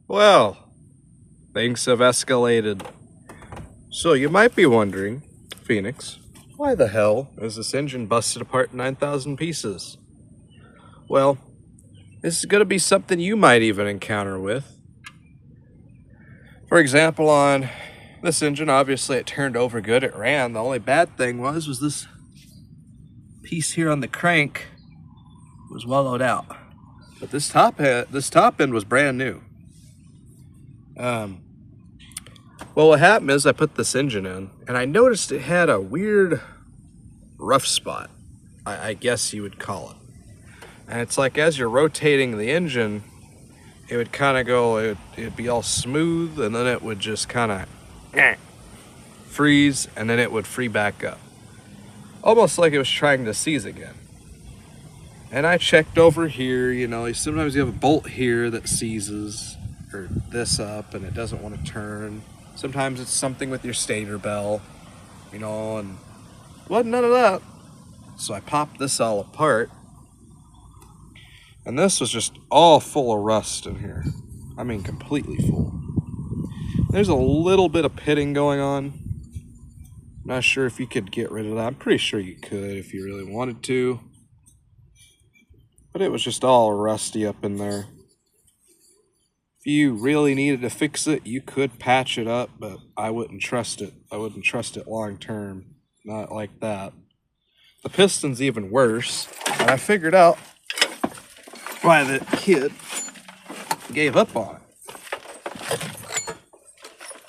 Well, things have escalated. So you might be wondering, Phoenix, why the hell is this engine busted apart in 9,000 pieces? Well, this is going to be something you might even encounter with. For example, on this engine, obviously it turned over good, it ran. The only bad thing was this piece here on the crank was wallowed out. But this top end was brand new. Well, what happened is I put this engine in, and I noticed it had a weird rough spot, I guess you would call it. And it's like as you're rotating the engine, it would kind of go, it'd be all smooth, and then it would just kind of freeze, and then it would free back up. Almost like it was trying to seize again. And I checked over here, you know, sometimes you have a bolt here that seizes, or this up, and it doesn't want to turn. Sometimes it's something with your stator bell, you know, and wasn't none of that. So I popped this all apart, and this was just all full of rust in here. I mean, completely full. There's a little bit of pitting going on. Not sure if you could get rid of that. I'm pretty sure you could if you really wanted to. But it was just all rusty up in there. If you really needed to fix it, you could patch it up, but I wouldn't trust it. I wouldn't trust it long term. Not like that. The piston's even worse. And I figured out why the kid gave up on it.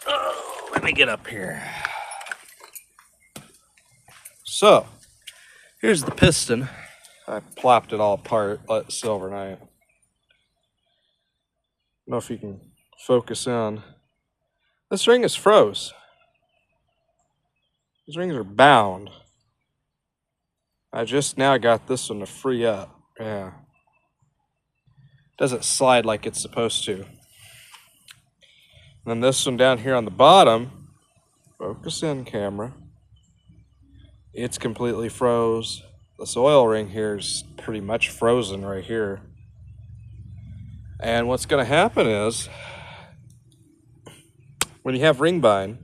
Oh, let me get up here. So, here's the piston. I plopped it all apart, let it sit overnight. I don't know if you can focus in. This ring is froze. These rings are bound. I just now got this one to free up. Yeah. Doesn't slide like it's supposed to. And then this one down here on the bottom, focus in, camera. It's completely froze. This oil ring here is pretty much frozen right here. And what's going to happen is, when you have ring bind,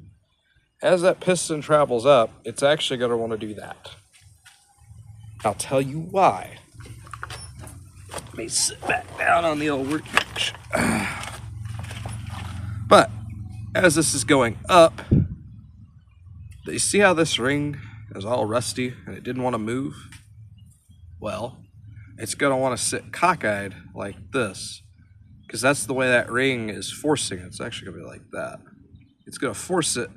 as that piston travels up, it's actually going to want to do that. I'll tell you why. Let me sit back down on the old workbench. But as this is going up, do you see how this ring is all rusty and it didn't want to move? Well, it's going to want to sit cockeyed like this, because that's the way that ring is forcing it. It's actually going to be like that. It's going to force it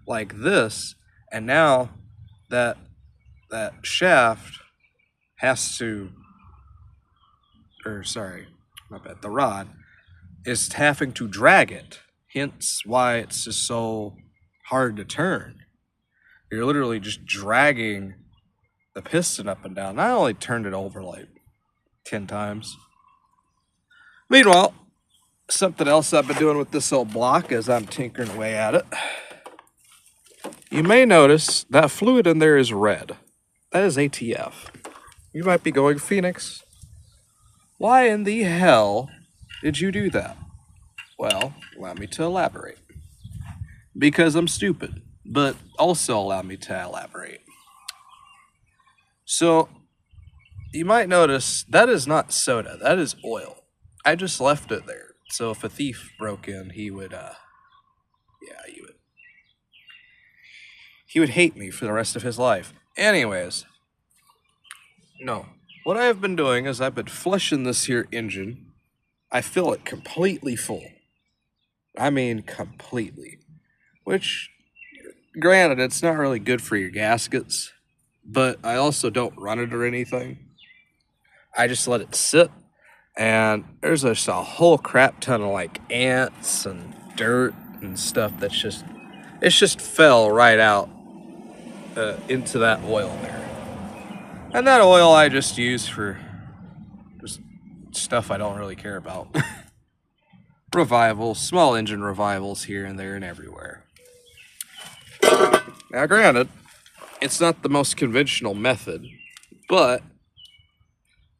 like this, and now that shaft has to, or sorry, my bad, the rod is having to drag it, hence why it's just so hard to turn. You're literally just dragging the piston up and down. I only turned it over like 10 times. Meanwhile, something else I've been doing with this old block as I'm tinkering away at it. You may notice that fluid in there is red. That is ATF. You might be going, Phoenix, why in the hell did you do that? Well, allow me to elaborate. Because I'm stupid, but also allow me to elaborate. So, you might notice that is not soda, that is oil. I just left it there. So if a thief broke in, he would hate me for the rest of his life. Anyways, no. What I have been doing is I've been flushing this here engine. I fill it completely full. I mean completely. Which, granted, it's not really good for your gaskets, but I also don't run it or anything. I just let it sit, and there's just a whole crap ton of like ants and dirt and stuff that's just fell right out into that oil there. And that oil I just use for just stuff I don't really care about. Revivals, small engine revivals here and there and everywhere. Now granted, it's not the most conventional method, but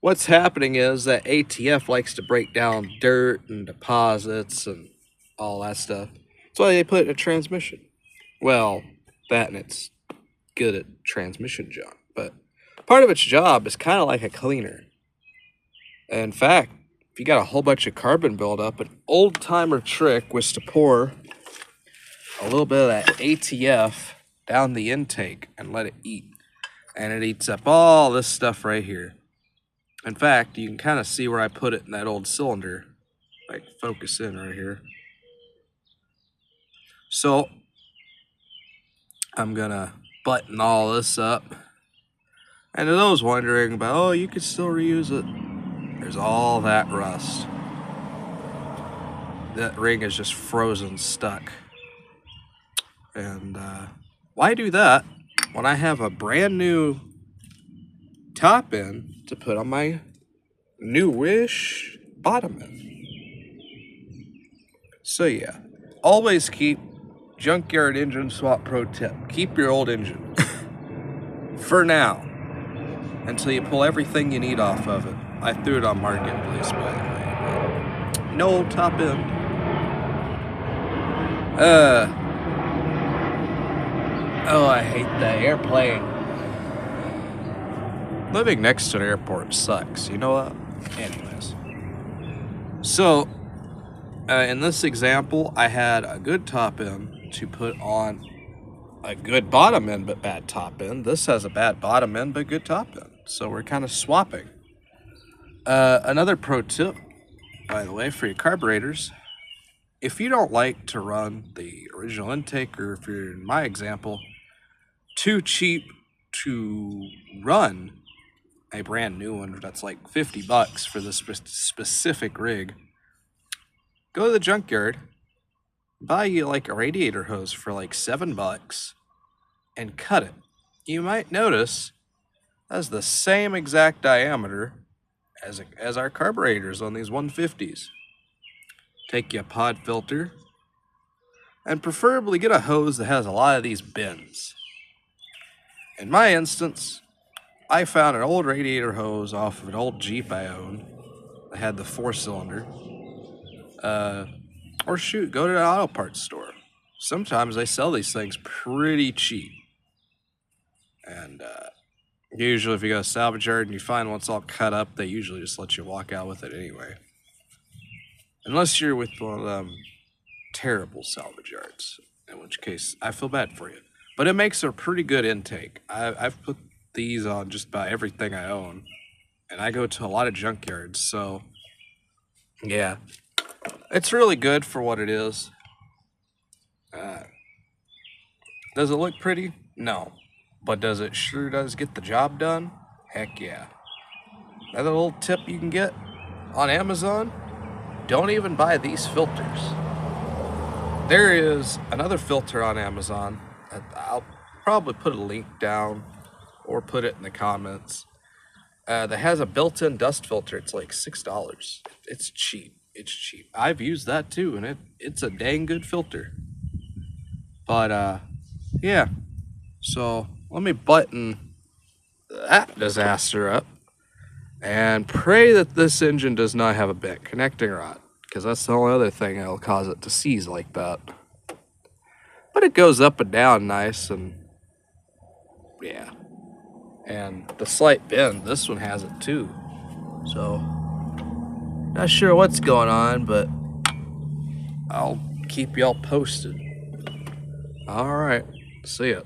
what's happening is that ATF likes to break down dirt and deposits and all that stuff. That's why they put it in a transmission. Well, that and it's good at transmission junk, but part of its job is kind of like a cleaner. In fact, if you got a whole bunch of carbon buildup, an old timer trick was to pour a little bit of that ATF down the intake and let it eat. And it eats up all this stuff right here. In fact, you can kind of see where I put it in that old cylinder. Like, focus in right here. So, I'm gonna button all this up. And to those wondering about, oh, you could still reuse it, there's all that rust. That ring is just frozen stuck. And why do that when I have a brand new top end to put on my newish bottom end? So yeah, always keep junkyard engine swap pro tip. Keep your old engine for now until you pull everything you need off of it. I threw it on Marketplace, by the way. But no top end. Oh, I hate that airplane. Living next to an airport sucks, you know what? Anyways. So, in this example, I had a good top end to put on a good bottom end but bad top end. This has a bad bottom end but good top end. So we're kind of swapping. Another pro tip, by the way, for your carburetors. If you don't like to run the original intake, or if you're in my example, too cheap to run a brand new one that's like $50 for this specific rig, go to the junkyard, buy you like a radiator hose for like $7 and cut it. You might notice that's the same exact diameter as our carburetors on these 150s. Take you a pod filter and preferably get a hose that has a lot of these bends. In my instance, I found an old radiator hose off of an old Jeep I owned that had the 4-cylinder. Or shoot, go to an auto parts store. Sometimes they sell these things pretty cheap. And usually if you go to salvage yard and you find one that's all cut up, they usually just let you walk out with it anyway. Unless you're with one of them terrible salvage yards, in which case I feel bad for you. But it makes a pretty good intake. I've put these on just about everything I own. And I go to a lot of junkyards, so yeah. It's really good for what it is. Does it look pretty? No. But does it sure does get the job done? Heck yeah. Another little tip you can get on Amazon, don't even buy these filters. There is another filter on Amazon. I'll probably put a link down or put it in the comments. That has a built-in dust filter. It's like $6. It's cheap. It's cheap. I've used that too, and it's a dang good filter. But yeah. So let me button that disaster up and pray that this engine does not have a bent connecting rod, because that's the only other thing that'll cause it to seize like that. But it goes up and down nice, and yeah. And the slight bend, this one has it too. So, not sure what's going on, but I'll keep y'all posted. Alright, see ya.